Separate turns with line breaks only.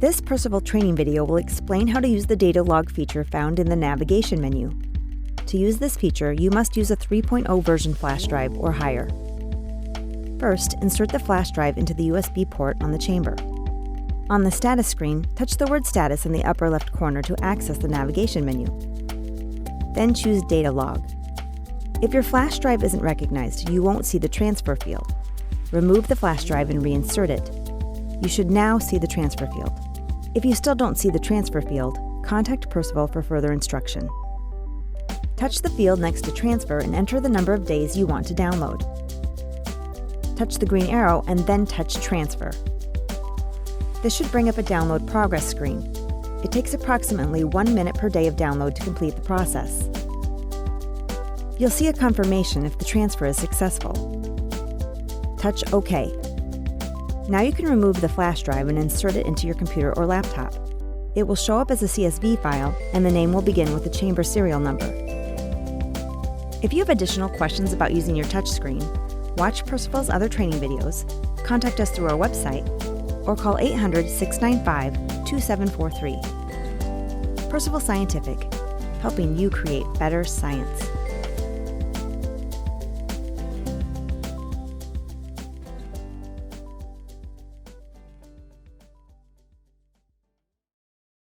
This Percival training video will explain how to use the data log feature found in the navigation menu. To use this feature, you must use a 3.0 version flash drive or higher. First, insert the flash drive into the USB port on the chamber. On the status screen, touch the word status in the upper left corner to access the navigation menu. Then choose Data Log. If your flash drive isn't recognized, you won't see the transfer field. Remove the flash drive and reinsert it. You should now see the transfer field. If you still don't see the transfer field, contact Percival for further instruction. Touch the field next to Transfer and enter the number of days you want to download. Touch the green arrow and then touch Transfer. This should bring up a download progress screen. It takes approximately 1 minute per day of download to complete the process. You'll see a confirmation if the transfer is successful. Touch OK. Now you can remove the flash drive and insert it into your computer or laptop. It will show up as a CSV file, and the name will begin with the chamber serial number. If you have additional questions about using your touchscreen, watch Percival's other training videos, contact us through our website, or call 800-695-2743. Percival Scientific, helping you create better science.